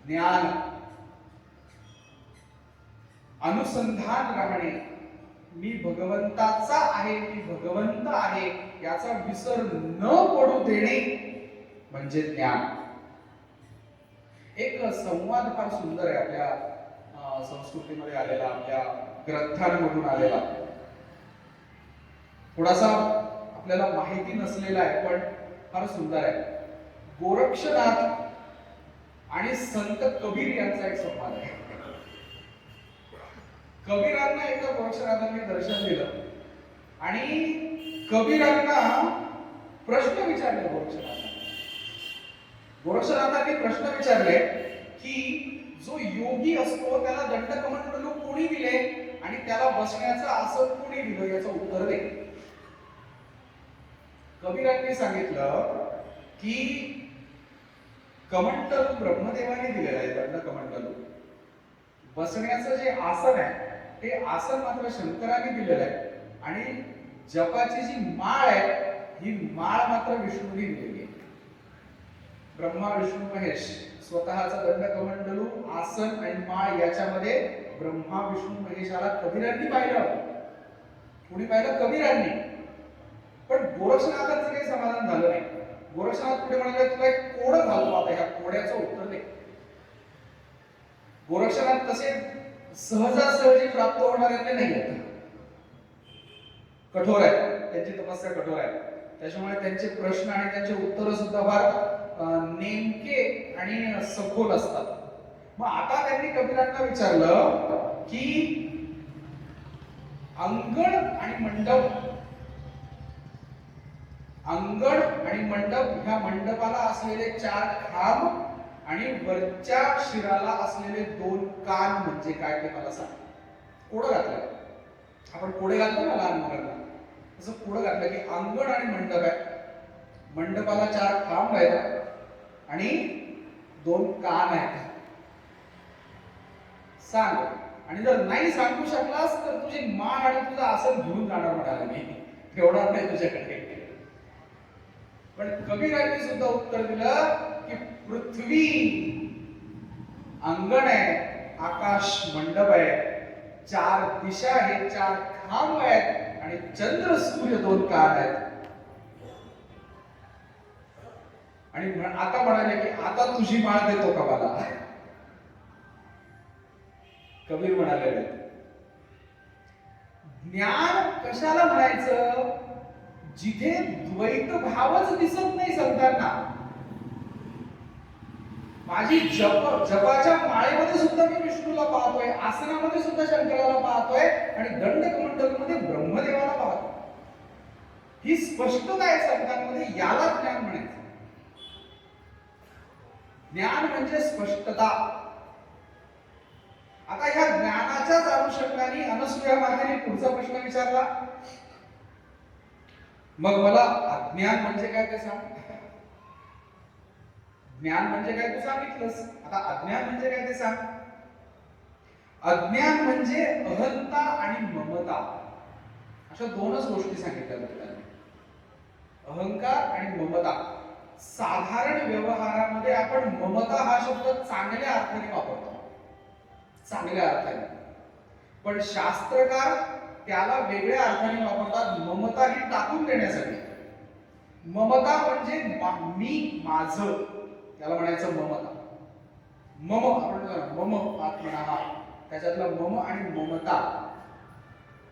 ज्ञान, अनुसंधान राहणे, मी भगवंताचा आहे, मी भगवंत आहे याचा विसर न पडू देणे म्हणजे ज्ञान. एक संवाद फार सुंदर आहे आपल्या संस्कृतीमध्ये आलेला, आपल्या ग्रंथांमधून आलेला, थोडासा आपल्याला माहिती नसलेला आहे पण फार सुंदर आहे. गोरक्षनाथ आणि संत कबीर यांचा एक संवाद आहे. कबीरांना एकदा गोरक्षनाथांनी दर्शन दिलं आणि कबीरांना प्रश्न विचारले. गोरक्षनाथांनी प्रश्न विचारले की जो योगी असतो त्याला दंडकमंडलू कोणी दिले आणि त्याला बसण्याचं आसन कोणी दिलं, याचं उत्तर दे. कबीरांनी सांगितलं की कमंडलू ब्रह्मदेवाने दिलेलं आहे, दंडकमंडलू. बसण्याचं जे आसन आहे ते आसन मात्र शंकराने दिलेलं आहे आणि जपाची जी माळ आहे ही माळ मात्र विष्णूने दिलेली आहे. ब्रह्मा विष्णू महेश स्वतःचा दंडकमंडलू, आसन आणि माळ याच्यामध्ये ब्रह्मा विष्णू महेशाला कबीरांनी पाहिलं. कुणी पाहिलं? कबीरांनी. पण गोरक्षनाथांचं काही समाधान झालं नाही. गोरक्षनाथ पुढे म्हणाले तुला एक कोडं घालतो, आता ह्या कोड्याचं उत्तर दे. गोरक्षनाथ तसे सहजासहजी प्राप्त होणारे नाही आहेत, कठोर आहे, त्यांची तपस्या कठोर आहे. त्याच्यामुळे त्यांचे प्रश्न आणि त्यांचे उत्तर सुद्धा फार नेमके आणि सखोल असतात. मग आता त्यांनी कबीरांना विचारलं की अंगण आणि मंडप ह्या मंडपाला असलेले 4 खांब आणि वरच्या शिराला असलेले 2 कान म्हणजे काय ते मला सांग. कोडं घातलं, आपण कोडे घालतो ना लहान मुलांना, तसं कोडं घातलं की अंगण आणि मंडप आहे, मंडपाला 4 खांब आहेत आणि 2 कान आहेत, सांग. आणि जर नाही सांगू शकलास तर तुझी मान आणि तुझं आसन घेऊन जाणार म्हणाला मी, ठेवणार नाही तुझ्याकडे. पण कबीरांनी सुद्धा उत्तर दिलं की पृथ्वी अंगण आहे, आकाश मंडप आहे, 4 दिशा आहेत, 4 खांब आहेत आणि चंद्र सूर्य 2 कान आहेत. आणि आता म्हणाले की आता तुझी माळ देतो का मला? कबीर म्हणाले ज्ञान कशाला म्हणायचं जिथे द्वैत भावच दिसत नाही संतांना. माझी जपाच्या माळेमध्ये सुद्धा मी विष्णूला पाहतोय, आसनामध्ये सुद्धा शंकराला पाहतोय आणि दंडकमंडलमध्ये ब्रह्मदेवाला पाहतोय. ही स्पष्टता आहे संतांमध्ये, याला ज्ञान म्हणायचं. ज्ञान म्हणजे स्पष्टता. आता ह्या ज्ञानाच्याच अनुषंगाने अनसूया मातेने पुढचा प्रश्न विचारला, मग मला अज्ञान म्हणजे काय ते सांग. ज्ञान म्हणजे काय तू सांगितलंस, आता अज्ञान म्हणजे काय ते सांग. अज्ञान म्हणजे अहंता आणि ममता, अशा 2च गोष्टी सांगितल्या जातात. अहंकार आणि ममता. साधारण व्यवहारामध्ये आपण ममता हा शब्द चांगल्या अर्थाने वापरतो, चांगल्या अर्थाने. पण शास्त्रकार त्याला वेगळ्या अर्थाने वापरतात, ममता ही टाकून देण्यासाठी. ममता म्हणजे मी, माझं, त्याला म्हणायचं ममता. आपण मम आत्मना, त्याच्यातला मम आणि ममता.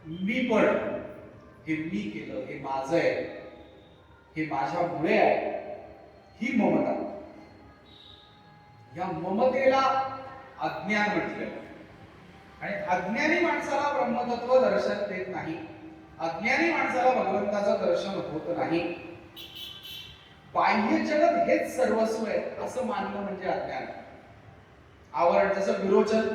मी पण, हे मी केलं, हे माझं आहे, हे माझ्यामुळे आहे, ही ममता. या ममतेला अज्ञान म्हटलं. आणि अज्ञानी माणसाला ब्रह्मतत्व दर्शन देत नाही, अज्ञानी माणसाला भगवंताचं दर्शन होत नाही. बाह्य जगत हेच सर्वस्व आहे असं मानणं म्हणजे अज्ञान. आवरण, जसं विरोचन,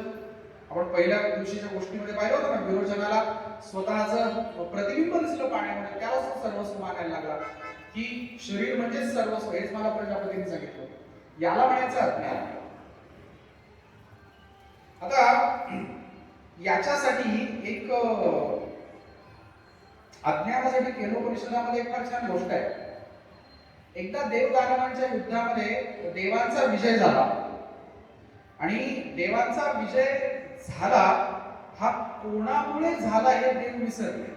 आपण पहिल्या दिवशीच्या गोष्टीमध्ये पाहिलं होतं ना, विरोचनाला स्वतःचं प्रतिबिंब दिसलं पाण्यामध्ये, त्याला सर्वस्व मानायला लागला की शरीर म्हणजे सर्वस्व, हेच मला प्रजापतीने सांगितलं. याला म्हणायचं अज्ञान. आता याच्यासाठी एक अज्ञानासाठी केनोपनिषदामध्ये एक फार छान गोष्ट आहे. एकदा देवदानवांच्या युद्धामध्ये देवांचा विजय झाला आणि देवांचा विजय झाला हा कोणामुळे झाला हे देव विसरले.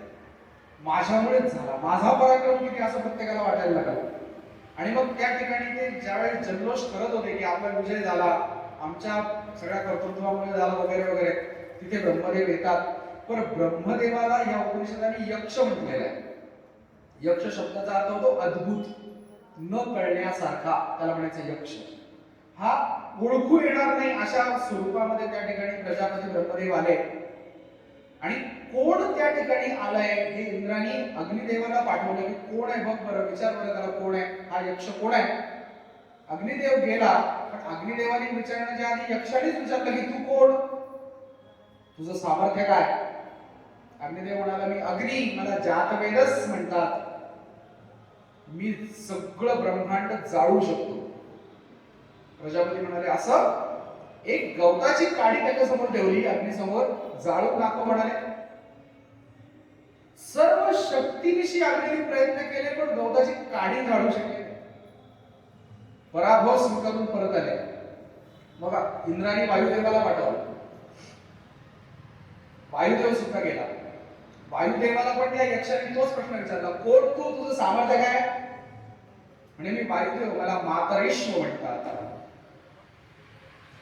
माझ्यामुळेच झाला, माझा पराक्रम किती असं प्रत्येकाला वाटायला लागलं. आणि मग त्या ठिकाणी ते ज्यावेळेस जल्लोष करत होते की आपला विजय झाला, आमच्या सगळ्या कर्तृत्वामुळे झाला वगैरे वगैरे, तिथे ब्रह्मदेव येतात. पण ब्रह्मदेवाला या उपनिषदाने यक्ष म्हटलेला आहे. यक्ष शब्दाचा अर्थ होतो अद्भुत, न कळण्यासारखा, त्याला म्हणायचं यक्ष. हा ओळखू येणार नाही अशा स्वरूपामध्ये त्या ठिकाणी प्रजापती ब्रह्मदेव आले. आणि कोण त्या ठिकाणी आलाय हे इंद्राने अग्निदेवाला पाठवलं की कोण आहे बघ बरं, विचार बरं त्याला कोण आहे, हा यक्ष कोण आहे. अग्निदेव गेला, पण अग्निदेवाने विचारण्याच्या आधी यक्षानेच विचारलं की तू कोण, तुझं सामर्थ्य काय. अग्निदेव म्हणाला मी अग्नी, मला जातवेदच म्हणतात, मी सगळं ब्रह्मांड जाळू शकतो. प्रजापती म्हणाले असं. एक गवताची काडी त्याच्या समोर ठेवली, अग्नीसमोर, जाळून दाखव म्हणाले. सर्व शक्तीनिशी अग्नीने प्रयत्न केले पण गवताची काडी जाळू शकले. पराभव स्वीकारून परत आले. बघा, इंद्राने वायुदेवाला पाठवलं, वायुदेव सुद्धा गेला. वायुदेवाला पण त्या यक्षाने तोच प्रश्न विचारला, कोण तू, तुझं सामर्थ्य काय. म्हणजे मी वायुदेव, मला मातरेश्व म्हणतात,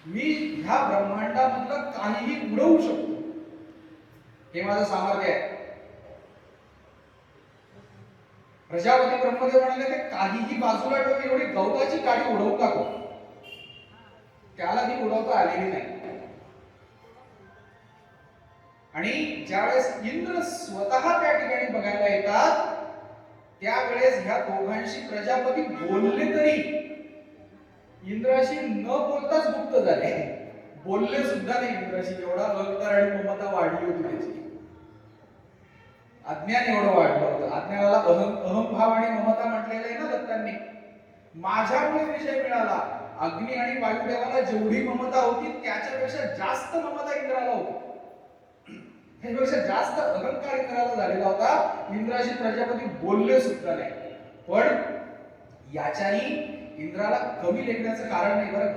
मी ह्या ब्रह्मांडामधलं काहीही उडवू शकतो, हे माझं सामर्थ्य आहे. प्रजापती ब्रह्मदेव म्हणाले ते काहीही बाजूला ठेवून एवढी गवताची काडी उडवून टाकू. त्याला ती उडवता आलेली नाही. आणि ज्यावेळेस इंद्र स्वतः त्या ठिकाणी बघायला येतात त्यावेळेस ह्या दोघांशी प्रजापती बोलले तरी इंद्राशी न बोलताच गुप्त झाले. बोलले सुद्धा नाही इंद्राशी. एवढा अहंकार आणि ममता वाढली होती त्याची, अज्ञान एवढं वाढलं होतं. अज्ञानाला अहंभाव आणि ममता म्हटलेलं आहे ना दत्तांनी. माझ्यामुळे विजय मिळाला. अग्नी आणि वायुदेवाला जेवढी ममता होती त्याच्यापेक्षा जास्त ममता इंद्राला होती, त्यापेक्षा जास्त अहंकार इंद्राला झालेला होता. इंद्राशी प्रजापती बोलले सुद्धा नाही. पण याच्याही इंद्राला कमी लेखण्याचं कारण नाही बरं.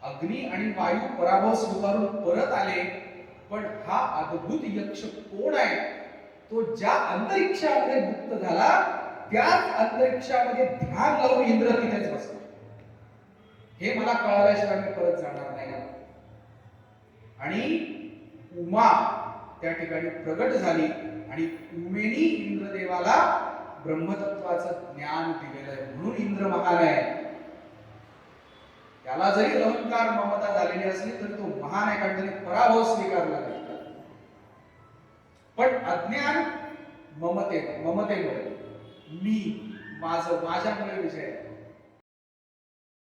अग्नी आणि वायू पराभव स्वीकारून परत आले, पण हा अद्भुत यक्ष कोण आहे, तो ज्या अंतरिक्षामध्ये मुक्त झाला त्याच अंतरिक्षामध्ये ध्यान लावून इंद्र तिथेच बसला. हे मला कळाल्याशिवाय मी परत जाणार नाही. आणि उमा त्या ठिकाणी प्रगट झाली आणि उमेनी इंद्रदेवाला ब्रह्मतत्वाचं ज्ञान दिलेलं आहे. म्हणून इंद्र महान आहे. त्याला जरी अहंकार ममता झालेली असली तरी तो महान आहे, कारण त्याने पराभव स्वीकारला नाही. पण अज्ञान ममतेमुळे मी माझ्यामुळे विजय